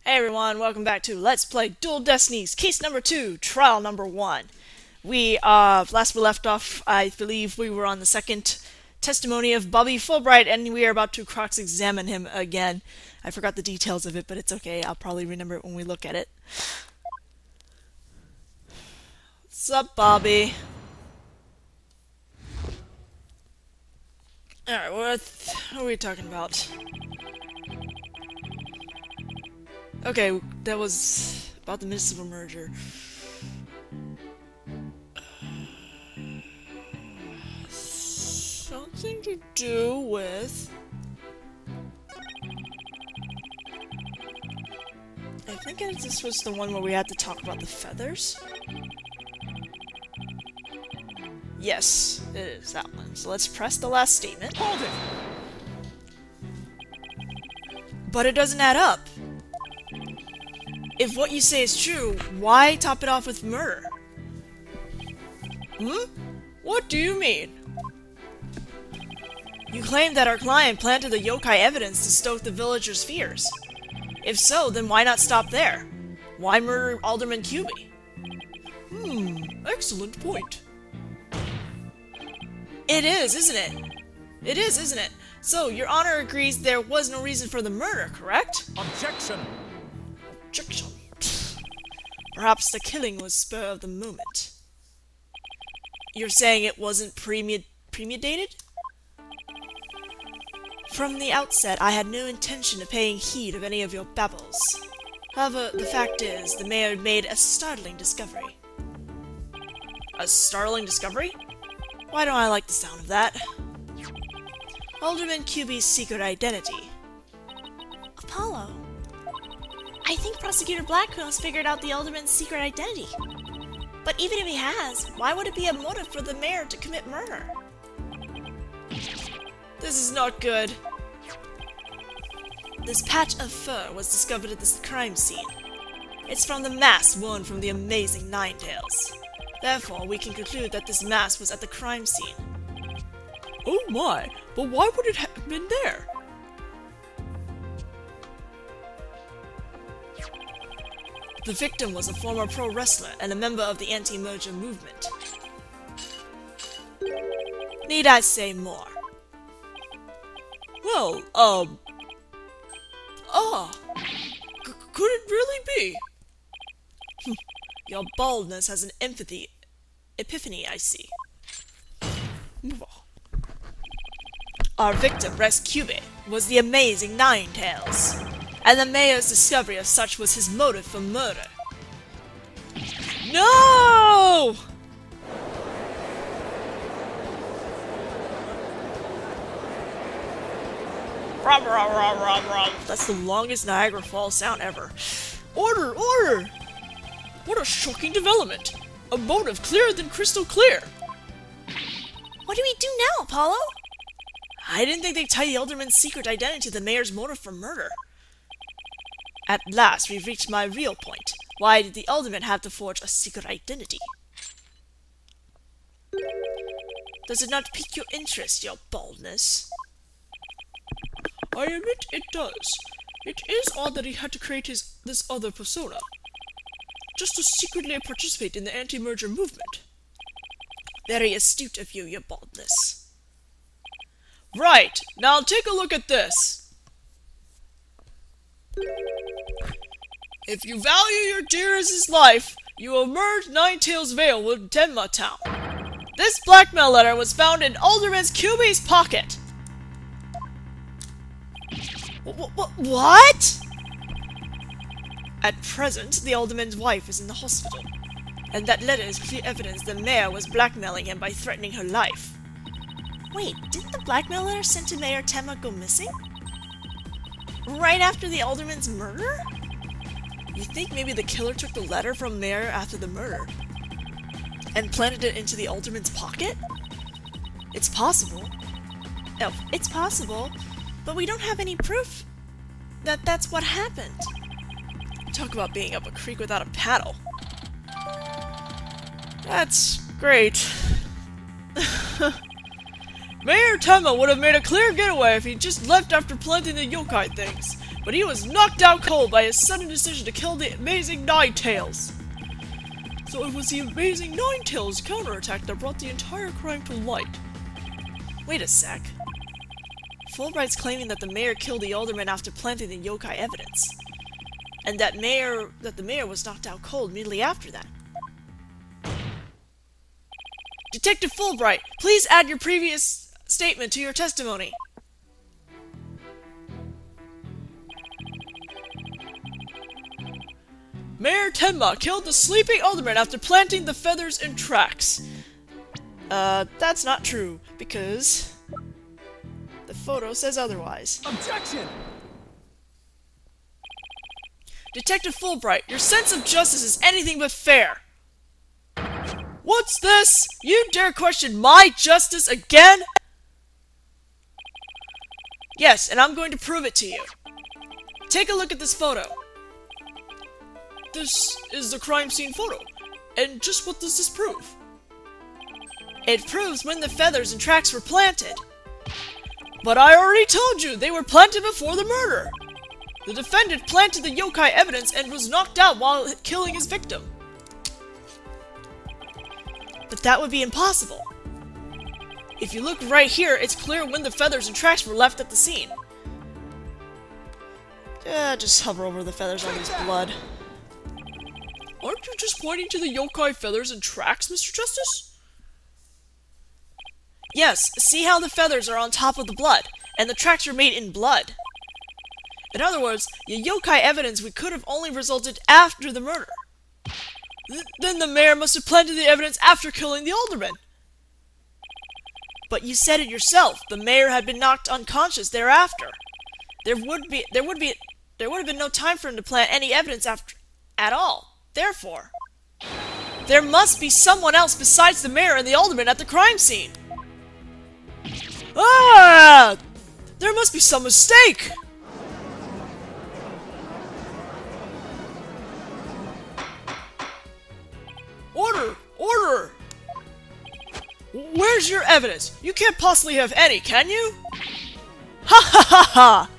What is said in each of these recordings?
Hey everyone, welcome back to Let's Play Dual Destinies, case number 2, trial number 1. Last we left off, I believe we were on the second testimony of Bobby Fulbright, and we are about to cross-examine him again. I forgot the details of it, but it's okay, I'll probably remember it when we look at it. What's up, Bobby? Alright, what are we talking about? Okay, that was about the municipal merger. Something to do with... I think this was the one where we had to talk about the feathers? Yes, it is that one. So let's press the last statement. Hold it! But it doesn't add up. If what you say is true, why top it off with murder? What do you mean? You claim that our client planted the yokai evidence to stoke the villagers' fears. If so, then why not stop there? Why murder Alderman Cuby? Excellent point. It is, isn't it? It is, isn't it? So, Your Honor agrees there was no reason for the murder, correct? Objection! Objection. Perhaps the killing was spur of the moment. You're saying it wasn't premeditated? From the outset, I had no intention of paying heed of any of your babbles. However, the fact is, the mayor made a startling discovery. A startling discovery? Why don't I like the sound of that? Alderman Cuby's secret identity. Apollo. I think Prosecutor Blackquill has figured out the Alderman's secret identity. But even if he has, why would it be a motive for the mayor to commit murder? This is not good. This patch of fur was discovered at this crime scene. It's from the mask worn from the amazing Ninetales. Therefore, we can conclude that this mask was at the crime scene. Oh my, but why would it have been there? The victim was a former pro wrestler and a member of the anti-merger movement. Need I say more? Well, could it really be? Your baldness has an epiphany, I see. Move on. Our victim, Rex Cuby, was the amazing Ninetales, and the mayor's discovery of such was his motive for murder. No! That's the longest Niagara Falls sound ever. Order! Order! What a shocking development! A motive clearer than crystal clear! What do we do now, Apollo? I didn't think they'd tie the Alderman's secret identity to the mayor's motive for murder. At last, we've reached my real point. Why did the Alderman have to forge a secret identity? Does it not pique your interest, your baldness? I admit it does. It is odd that he had to create this other persona, just to secretly participate in the anti-merger movement. Very astute of you, your baldness. Right, now take a look at this. If you value your dearest life, you will merge Ninetales Vale with Denma Town. This blackmail letter was found in Alderman Cuby's pocket. What? At present, the Alderman's wife is in the hospital, and that letter is clear evidence the mayor was blackmailing him by threatening her life. Wait, didn't the blackmail letter sent to Mayor Tenma go missing? Right after the Alderman's murder? You think maybe the killer took the letter from Mayor after the murder and planted it into the Alderman's pocket? It's possible. Oh, it's possible, but we don't have any proof that that's what happened. Talk about being up a creek without a paddle. That's great. Mayor Tenma would have made a clear getaway if he just left after planting the yokai things. but he was knocked out cold by his sudden decision to kill the amazing Ninetails. So it was the amazing Ninetails' counterattack that brought the entire crime to light. Wait a sec. Fulbright's claiming that the mayor killed the alderman after planting the yokai evidence, and that the mayor was knocked out cold immediately after that. Detective Fulbright, please add your previous statement to your testimony. Mayor Tenma killed the sleeping alderman after planting the feathers in tracks. That's not true, because the photo says otherwise. Objection! Detective Fulbright, your sense of justice is anything but fair. What's this? You dare question my justice again? Yes, and I'm going to prove it to you. Take a look at this photo. This is the crime scene photo. And just what does this prove? It proves when the feathers and tracks were planted. But I already told you, they were planted before the murder. The defendant planted the yokai evidence and was knocked out while killing his victim. But that would be impossible. If you look right here, it's clear when the feathers and tracks were left at the scene. Just hover over the feathers on his blood. Aren't you just pointing to the yokai feathers and tracks, Mr. Justice? Yes, see how the feathers are on top of the blood, and the tracks are made in blood. In other words, the yokai evidence could have only resulted after the murder. Then the mayor must have planted the evidence after killing the alderman. But you said it yourself. The mayor had been knocked unconscious thereafter. There would have been no time for him to plant any evidence at all. Therefore, there must be someone else besides the mayor and the alderman at the crime scene. Ah! There must be some mistake. Order! Order! Where's your evidence? You can't possibly have any, can you? Ha ha ha ha!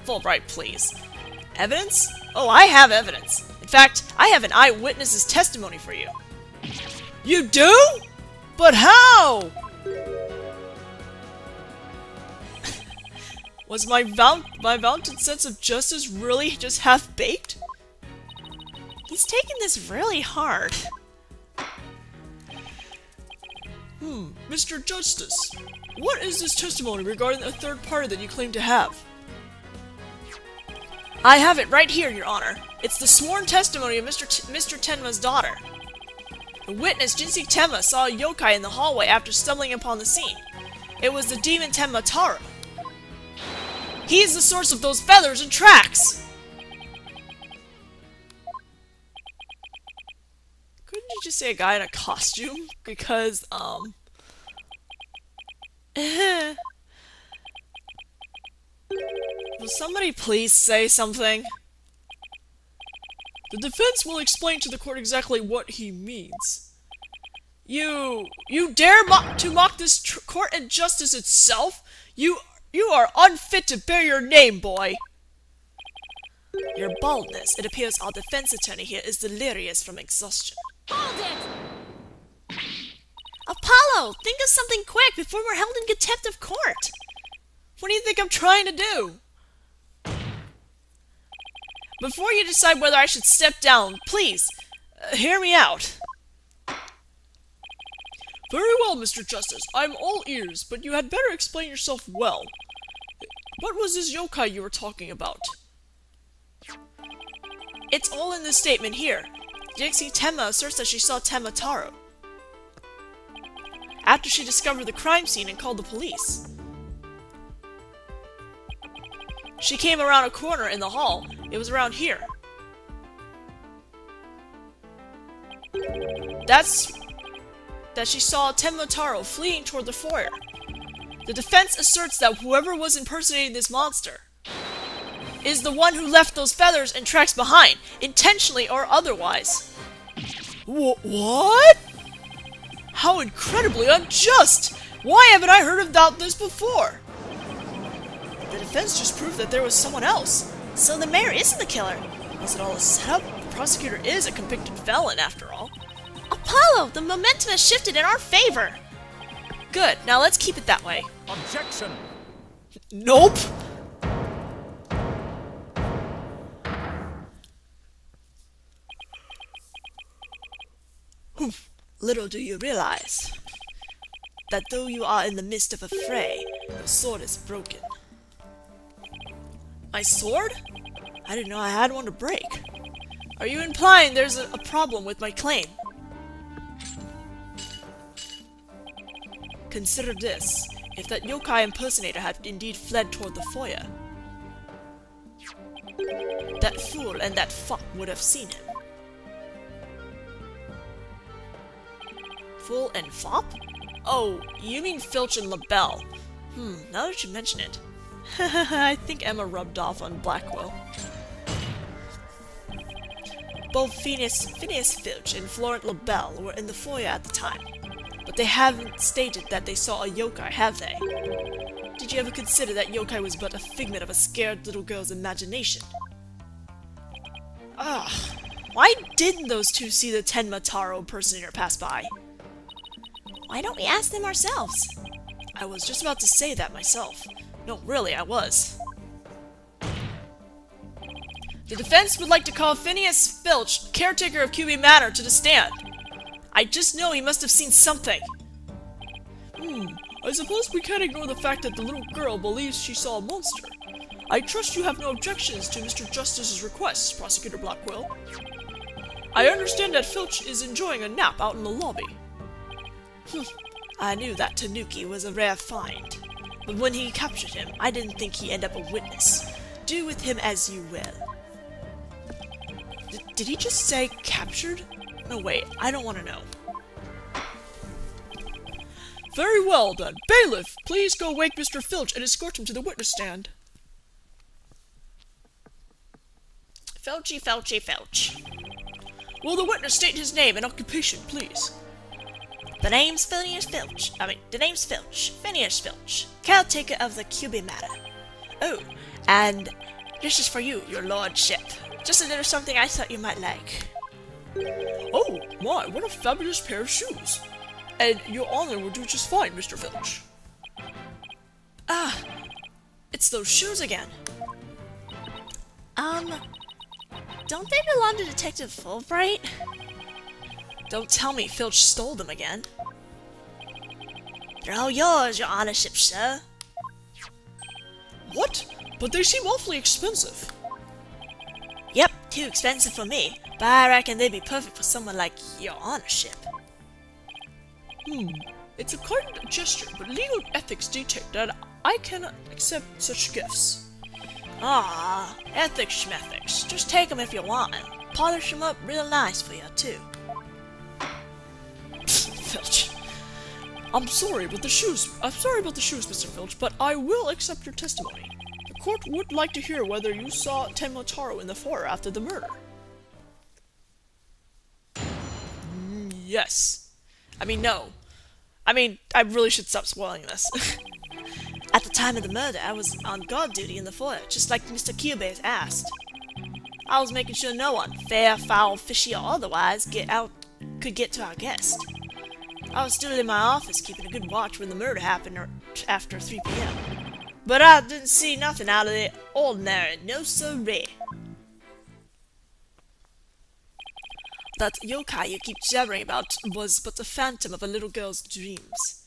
Fulbright, please. Evidence? Oh, I have evidence. In fact, I have an eyewitness's testimony for you. You do? But how? Was my vaunted sense of justice really just half-baked? He's taking this really hard. Mr. Justice, what is this testimony regarding a third party that you claim to have? I have it right here, Your Honor. It's the sworn testimony of Mr. Tenma's daughter. The witness, Jinsei Tenma, saw a yokai in the hallway after stumbling upon the scene. It was the demon Tenma Taro. He's the source of those feathers and tracks! Couldn't you just say a guy in a costume? Because, Will somebody please say something? The defense will explain to the court exactly what he means. You dare to mock this court and justice itself? You are unfit to bear your name, boy! Your baldness. It appears our defense attorney here is delirious from exhaustion. Hold it! Apollo! Think of something quick before we're held in contempt of court! What do you think I'm trying to do? Before you decide whether I should step down, please, hear me out. Very well, Mr. Justice. I'm all ears, but you had better explain yourself well. What was this yokai you were talking about? It's all in this statement here. Jinsei Tenma asserts that she saw Tenma Taro after she discovered the crime scene and called the police. She came around a corner in the hall. It was around here. That she saw Tenma Taro fleeing toward the foyer. The defense asserts that whoever was impersonating this monster is the one who left those feathers and tracks behind, intentionally or otherwise. What? How incredibly unjust! Why haven't I heard about this before? The defense just proved that there was someone else. So the mayor isn't the killer. Was it all a setup? The prosecutor is a convicted felon, after all. Apollo, the momentum has shifted in our favor. Good, now let's keep it that way. Objection! Nope! Little do you realize that though you are in the midst of a fray, your sword is broken. My sword? I didn't know I had one to break. Are you implying there's a problem with my claim? Consider this. If that yokai impersonator had indeed fled toward the foyer, that fool and that fop would have seen him. Fool and fop? Oh, you mean Filch and LaBelle. Now that you mention it. I think Emma rubbed off on Blackquill. Both Phineas Filch and Florent LaBelle were in the foyer at the time, but they haven't stated that they saw a yokai, have they? Did you ever consider that yokai was but a figment of a scared little girl's imagination? Why didn't those two see the Tenma Taro impersonator pass by? Why don't we ask them ourselves? I was just about to say that myself. No, really, I was. The defense would like to call Phineas Filch, caretaker of QB Manor, to the stand. I just know he must have seen something. I suppose we can't ignore the fact that the little girl believes she saw a monster. I trust you have no objections to Mr. Justice's request, Prosecutor Blackquill. I understand that Filch is enjoying a nap out in the lobby. I knew that Tanuki was a rare find, but when he captured him, I didn't think he'd end up a witness. Do with him as you will. Did he just say captured? No, wait, I don't want to know. Very well, then. Bailiff, please go wake Mr. Filch and escort him to the witness stand. Filchy, Filchy, Filch. Will the witness state his name and occupation, please? The name's Phineas Filch. Phineas Filch, caretaker of the QB Manor. Oh, and this is for you, your lordship. Just a little something I thought you might like. Oh, my, what a fabulous pair of shoes. And your honor will do just fine, Mr. Filch. It's those shoes again. Don't they belong to Detective Fulbright? Don't tell me Filch stole them again. They're all yours, your honorship, sir. What? But they seem awfully expensive. Yep, too expensive for me, but I reckon they'd be perfect for someone like your honorship. It's a kind gesture, but legal ethics dictate that I cannot accept such gifts. Ethics schmethics. Just take them if you want 'em. Polish them up real nice for you, too. Filch. I'm sorry about the shoes, Mr. Filch, but I will accept your testimony. The court would like to hear whether you saw Tenma Taro in the foyer after the murder. Yes. No. I really should stop spoiling this. At the time of the murder, I was on guard duty in the foyer, just like Mr. Kyubei asked. I was making sure no one, fair, foul, fishy, or otherwise, could get to our guest. I was still in my office keeping a good watch when the murder happened after 3 p.m. But I didn't see nothing out of the ordinary, no siree. That yokai you keep jabbering about was but the phantom of a little girl's dreams.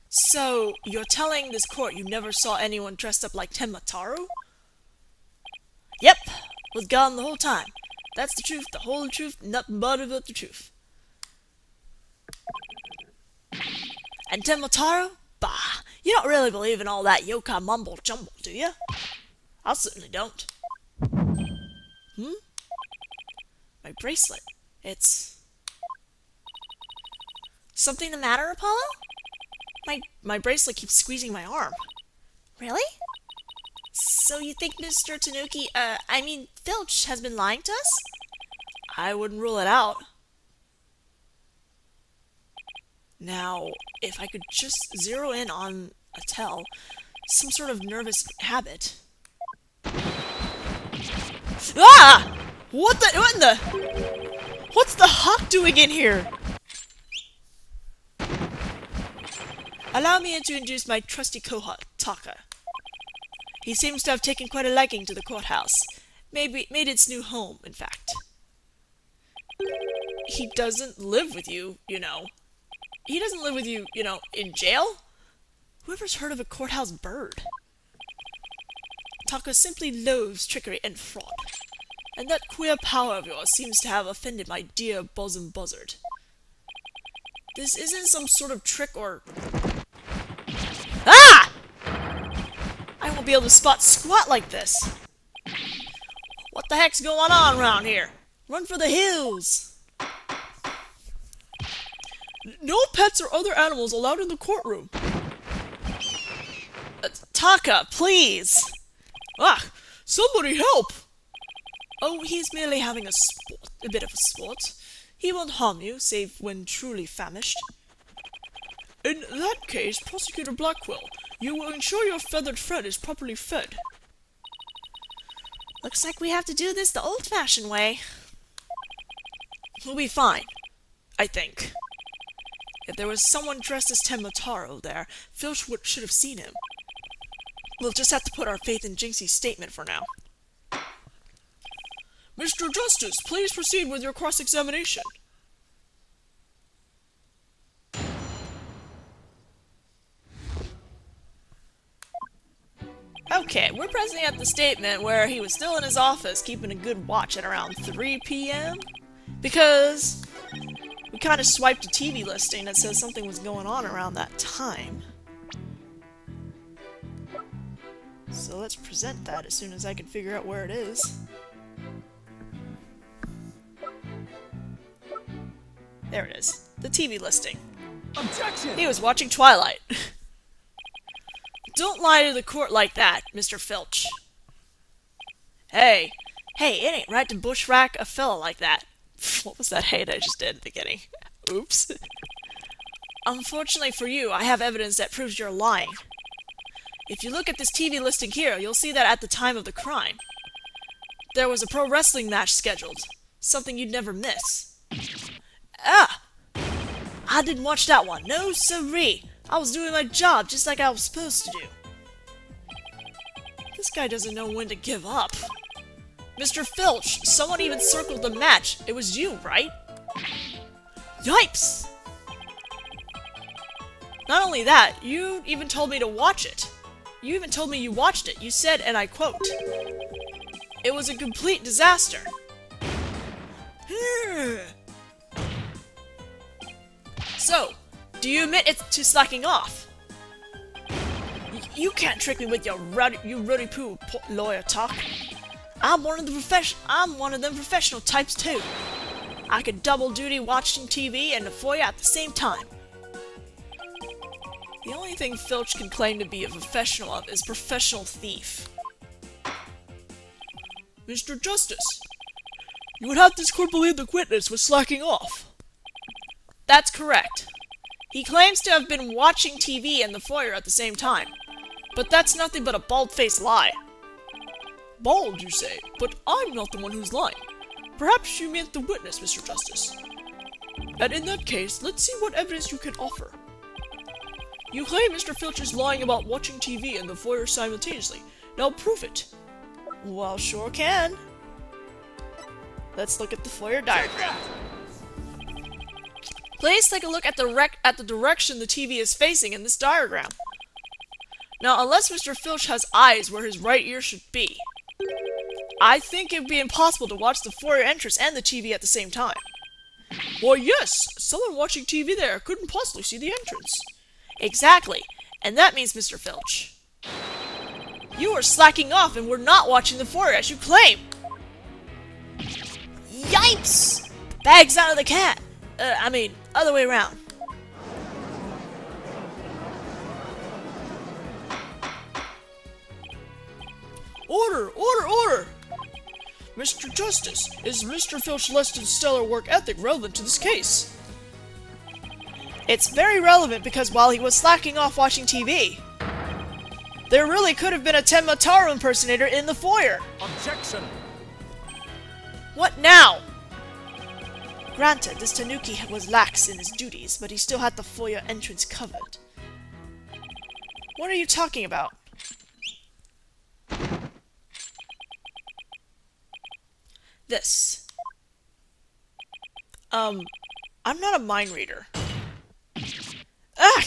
So, you're telling this court you never saw anyone dressed up like Tenma Taro? Yep, was gone the whole time. That's the truth, the whole truth, nothing but the truth. And Tenma Taro? Bah, you don't really believe in all that yokai mumble-jumble, do you? I certainly don't. My bracelet. It's... Something the matter, Apollo? My bracelet keeps squeezing my arm. Really? So you think Mr. Tanuki, Filch has been lying to us? I wouldn't rule it out. Now, if I could just zero in on a tell, some sort of nervous habit. Ah! What in the... What's the hawk doing in here? Allow me to introduce my trusty cohort, Taka. He seems to have taken quite a liking to the courthouse. Made its new home, in fact. He doesn't live with you, you know. He doesn't live with you, you know, in jail? Whoever's heard of a courthouse bird? Taka simply loathes trickery and fraud. And that queer power of yours seems to have offended my dear bosom buzzard. This isn't some sort of trick or... Ah! I won't be able to spot squat like this. What the heck's going on around here? Run for the hills! No pets or other animals allowed in the courtroom. Taka, please! Ah! Somebody help! Oh, he's merely having a bit of a sport. He won't harm you, save when truly famished. In that case, Prosecutor Blackquill, you will ensure your feathered friend is properly fed. Looks like we have to do this the old-fashioned way. We'll be fine, I think. If there was someone dressed as Temotaro there, Filch should have seen him. We'll just have to put our faith in Jinxie's statement for now. Mr. Justice, please proceed with your cross-examination. Okay, we're presently at the statement where he was still in his office keeping a good watch at around 3 p.m. Because we kind of swiped a TV listing that says something was going on around that time. So let's present that as soon as I can figure out where it is. There it is. The TV listing. Objection! He was watching Twilight. Don't lie to the court like that, Mr. Filch. Hey, it ain't right to bushwhack a fella like that. What was that hate I just did at the beginning? Oops. Unfortunately for you, I have evidence that proves you're lying. If you look at this TV listing here, you'll see that at the time of the crime, there was a pro wrestling match scheduled. Something you'd never miss. Ah! I didn't watch that one. No siree. I was doing my job just like I was supposed to do. This guy doesn't know when to give up. Mr. Filch, someone even circled the match. It was you, right? Yipes! Not only that, you even told me to watch it. You even told me you watched it. You said, and I quote, "It was a complete disaster." So, do you admit it to slacking off? You can't trick me with your ruddy poo lawyer talk. I'm one of them professional types too. I could double duty watching TV and the foyer at the same time. The only thing Filch can claim to be a professional of is professional thief. Mr. Justice, you would have this court believe the witness was slacking off. That's correct. He claims to have been watching TV in the foyer at the same time. But that's nothing but a bald-faced lie. Bald, you say, but I'm not the one who's lying. Perhaps you meant the witness, Mr. Justice. And in that case, let's see what evidence you can offer. You claim Mr. Filch is lying about watching TV in the foyer simultaneously. Now prove it. Well, sure can. Let's look at the foyer diagram. Please take a look at the direction the TV is facing in this diagram. Now, unless Mr. Filch has eyes where his right ear should be, I think it would be impossible to watch the foyer entrance and the TV at the same time. Why, yes! Someone watching TV there couldn't possibly see the entrance. Exactly. And that means, Mr. Filch, you are slacking off and were not watching the foyer as you claim. Yipes! Bags out of the cat. Other way around. Order! Order! Order! Mr. Justice, is Mr. Filch Leston's stellar work ethic relevant to this case? It's very relevant because while he was slacking off watching TV, There really could have been a Tenmataro impersonator in the foyer. Objection! What now? Granted, this Tanuki was lax in his duties, but he still had the foyer entrance covered. What are you talking about? This. I'm not a mind reader. Ah!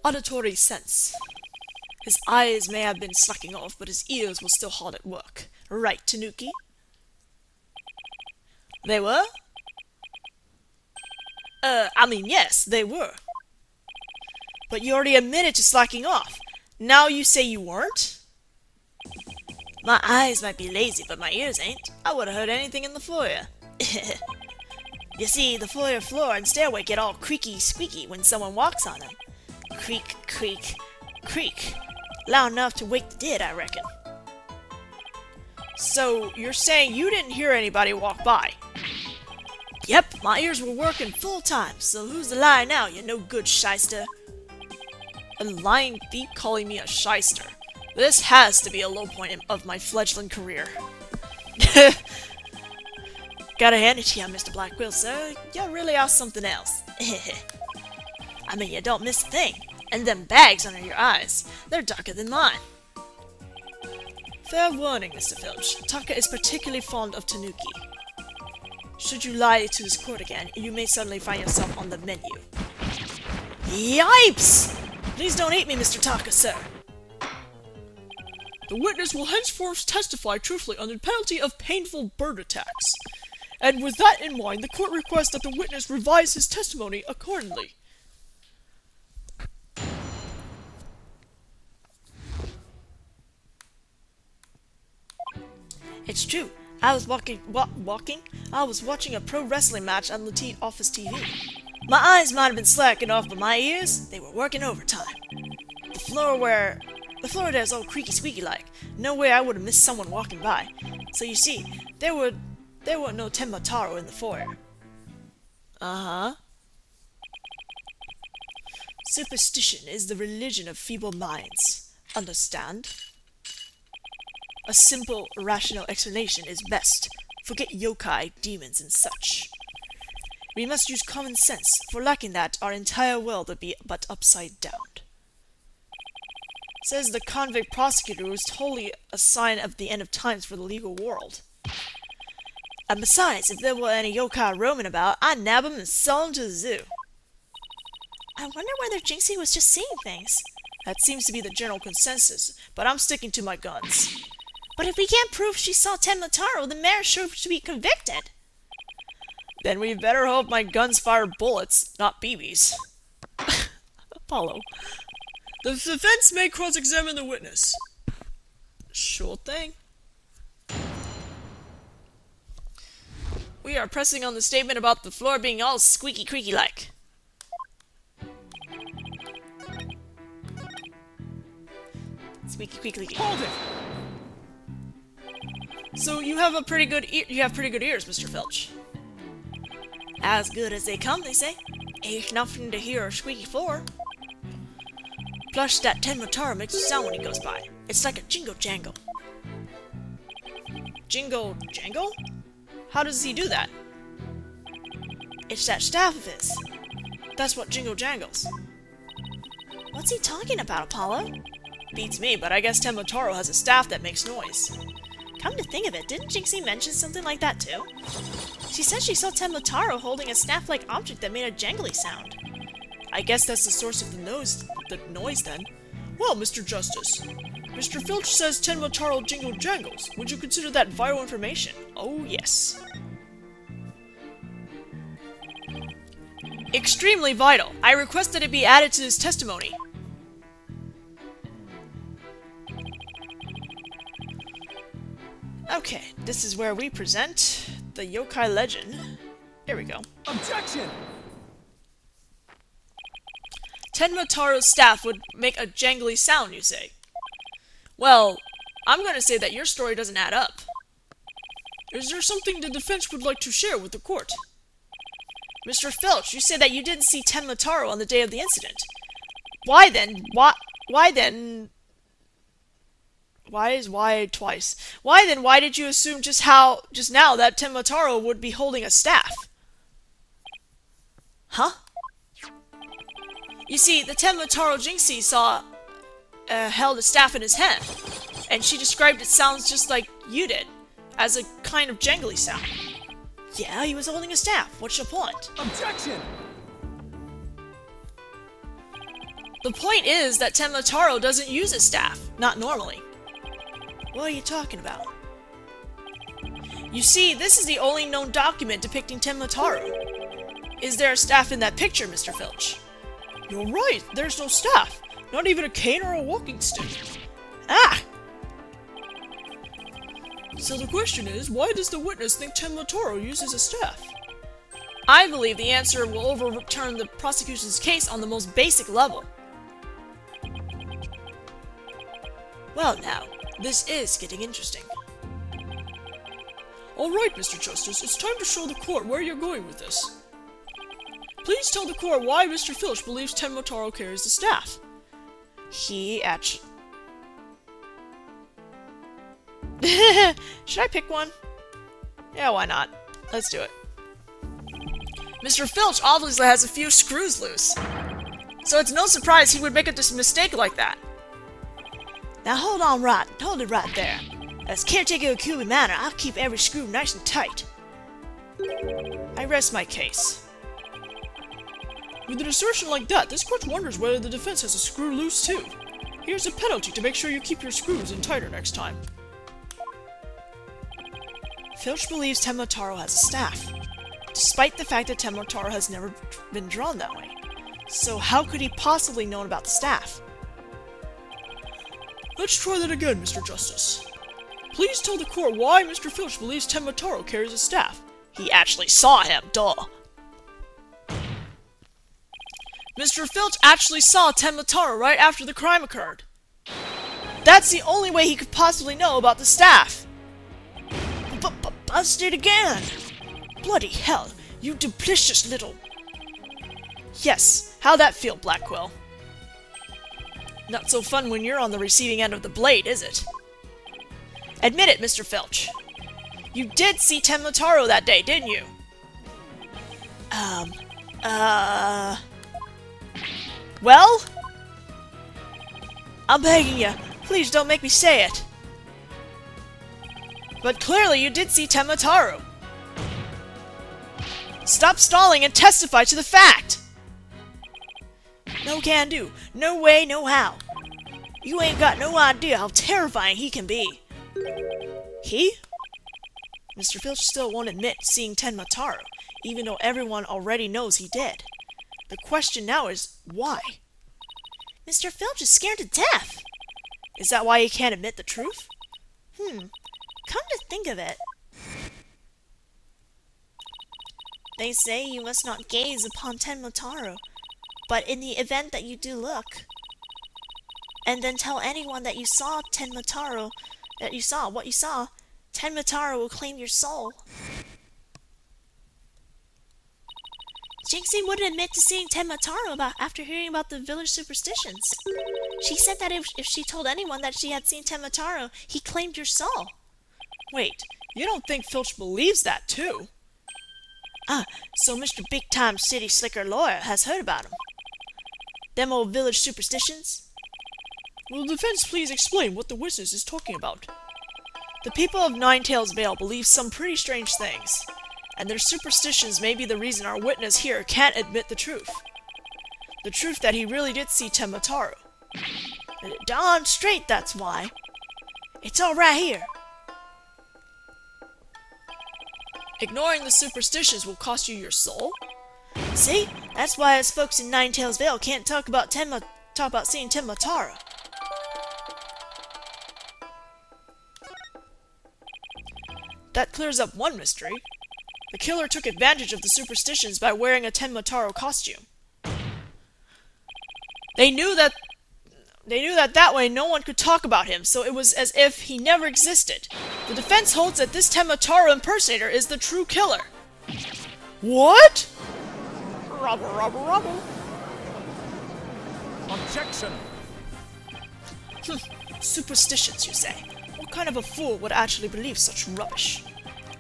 Auditory sense. His eyes may have been slacking off, but his ears were still hard at work. Right, Tanuki? They were? Yes, they were. But you already admitted to slacking off. Now you say you weren't? My eyes might be lazy, but my ears ain't. I would have heard anything in the foyer. You see, the foyer floor and stairway get all creaky squeaky when someone walks on them. Creak, creak, creak. Loud enough to wake the dead, I reckon. So, you're saying you didn't hear anybody walk by? Yep, my ears were working full time, so who's the liar now, you no good shyster? A lying thief calling me a shyster. This has to be a low point of my fledgling career. Gotta hand it to you, Mr. Blackquill, sir. You really are something else. I mean, you don't miss a thing. And them bags under your eyes, they're darker than mine. Fair warning, Mr. Filch. Taka is particularly fond of Tanuki. Should you lie to this court again, you may suddenly find yourself on the menu. Yipes! Please don't hate me, Mr. Taka, sir. The witness will henceforth testify truthfully under penalty of painful bird attacks. And with that in mind, the court requests that the witness revise his testimony accordingly. It's true. I was I was watching a pro wrestling match on the office TV. My eyes might have been slacking off, but my ears, they were working overtime. The floor there's all creaky squeaky like. No way I would have missed someone walking by. So you see, there were no Tenmataro in the foyer. Uh-huh. Superstition is the religion of feeble minds. Understand? A simple, rational explanation is best. Forget yokai, demons, and such. We must use common sense, for lacking that, our entire world would be but upside down. Says the convict prosecutor who is totally a sign of the end of times for the legal world. And besides, if there were any yokai roaming about, I'd nab them and sell them to the zoo. I wonder whether Jinxie was just seeing things. That seems to be the general consensus, but I'm sticking to my guns. But if we can't prove she saw Tenmataro, the mayor's sure to be convicted. Then we'd better hope my guns fire bullets, not BBs. Apollo. The defense may cross-examine the witness. Sure thing. We are pressing on the statement about the floor being all squeaky creaky like. Squeaky creaky. Hold it! So you have pretty good ears, Mr. Filch. As good as they come, they say. Ain't nothing to hear a squeaky floor. Plus, that Tenmataro makes a sound when he goes by. It's like a jingle jangle. Jingle jangle? How does he do that? It's that staff of his. That's what jingle jangles. What's he talking about, Apollo? Beats me, but I guess Tenmataro has a staff that makes noise. Come to think of it, didn't Jinxie mention something like that too? She said she saw Tenmataro holding a staff-like object that made a jangly sound. I guess that's the source of the noise then. Well, Mr. Justice, Mr. Filch says Tenmataro jingle jangles. Would you consider that vital information? Oh, yes. Extremely vital. I request that it be added to his testimony. Okay, this is where we present the yokai legend. Here we go. Objection! Tenmataro's staff would make a jangly sound, you say? Well, I'm going to say that your story doesn't add up. Is there something the defense would like to share with the court? Mr. Filch, you said that you didn't see Tenmataro on the day of the incident. Why then? Why then... Why is why twice? Why then, why did you assume just now that Tenmataro would be holding a staff? Huh? You see, the Tenmataro Jinxie saw held a staff in his hand, and she described it sounds just like you did, as a kind of jangly sound. Yeah, he was holding a staff. What's your point? Objection! The point is that Tenmataro doesn't use a staff, not normally. What are you talking about? You see, this is the only known document depicting Tenmataro. Is there a staff in that picture, Mr. Filch? You're right, there's no staff. Not even a cane or a walking stick. Ah! So the question is, why does the witness think Tenmataro uses a staff? I believe the answer will overturn the prosecution's case on the most basic level. Well now, this is getting interesting. Alright, Mr. Justice, it's time to show the court where you're going with this. Please tell the court why Mr. Filch believes Tenmataro carries the staff. He actually... Should I pick one? Yeah, why not? Let's do it. Mr. Filch obviously has a few screws loose, so it's no surprise he would make a mistake like that. Now hold it right there. As caretaker of Cuban Manor, I'll keep every screw nice and tight. I rest my case. With an assertion like that, this court wonders whether the defense has a screw loose too. Here's a penalty to make sure you keep your screws in tighter next time. Filch believes Tenmataro has a staff, despite the fact that Tenmataro has never been drawn that way. So how could he possibly know about the staff? Let's try that again, Mr. Justice. Please tell the court why Mr. Filch believes Tenmataro carries a staff. He actually saw him, duh. Mr. Filch actually saw Tenmataro right after the crime occurred. That's the only way he could possibly know about the staff. Busted again! Bloody hell, you duplicitous little... Yes, how'd that feel, Blackquill? Not so fun when you're on the receiving end of the blade, is it? Admit it, Mr. Filch. You did see Tenmataro that day, didn't you? Well? I'm begging you, please don't make me say it. But clearly you did see Tenmataro. Stop stalling and testify to the fact! No can do. No way, no how. You ain't got no idea how terrifying he can be. He? Mr. Filch still won't admit seeing Tenmataro, even though everyone already knows he did. The question now is, why? Mr. Filch is scared to death! Is that why he can't admit the truth? Come to think of it. They say you must not gaze upon Tenmataro, but in the event that you do look, and then tell anyone that you saw Tenmataro, that you saw what you saw, Tenmataro will claim your soul. Jinxie wouldn't admit to seeing Tenmataro after hearing about the village superstitions. She said that if she told anyone that she had seen Tenmataro, he claimed your soul. Wait, you don't think Filch believes that, too? Ah, so Mr. Big-Time City Slicker Lawyer has heard about him. Them old village superstitions? Will the defense please explain what the witness is talking about? The people of Ninetails Vale believe some pretty strange things, and their superstitions may be the reason our witness here can't admit the truth. The truth that he really did see Tenmataro. Darn straight, that's why. It's all right here. Ignoring the superstitions will cost you your soul? See? That's why us folks in Ninetails Vale can't talk about seeing Tenmataro. That clears up one mystery. The killer took advantage of the superstitions by wearing a Tenmataro costume. They knew that way no one could talk about him, so it was as if he never existed. The defense holds that this Tenmataro impersonator is the true killer. What? Objection! Superstitions, you say? What kind of a fool would actually believe such rubbish?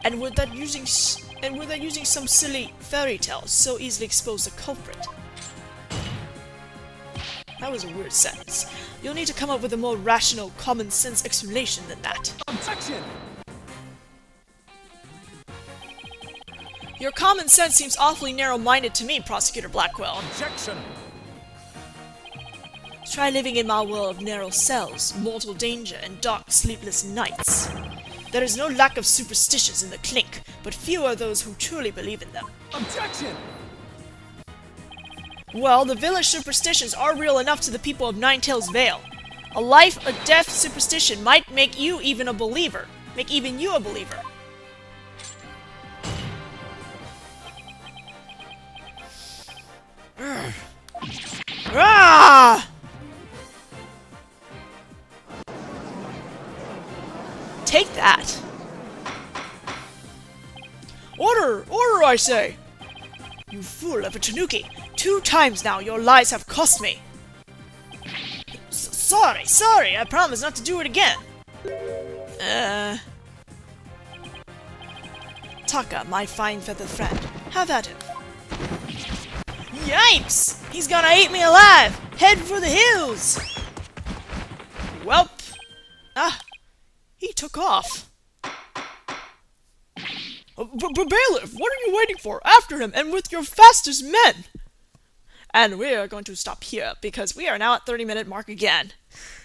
And would that using some silly fairy tale so easily expose the culprit? That was a weird sentence. You'll need to come up with a more rational, common-sense explanation than that. Objection! Your common sense seems awfully narrow-minded to me, Prosecutor Blackquill. Objection! Try living in my world of narrow cells, mortal danger, and dark, sleepless nights. There is no lack of superstitions in the clink, but few are those who truly believe in them. Objection! Well, the village superstitions are real enough to the people of Ninetails Vale. A life or death superstition might make you even a believer. Make even you a believer. Ah! Take that. Order! Order, I say! You fool of a Tanuki! 2 times now your lies have cost me! Sorry, I promise not to do it again! Taka, my fine feathered friend, have at him. Yipes! He's gonna eat me alive! Head for the hills! Welp! Ah, he took off. Bailiff, what are you waiting for? After him, and with your fastest men! And we are going to stop here, because we are now at 30-minute mark again.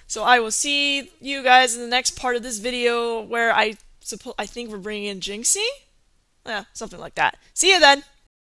So I will see you guys in the next part of this video, where I think we're bringing in Jinxie? Yeah, something like that. See you then!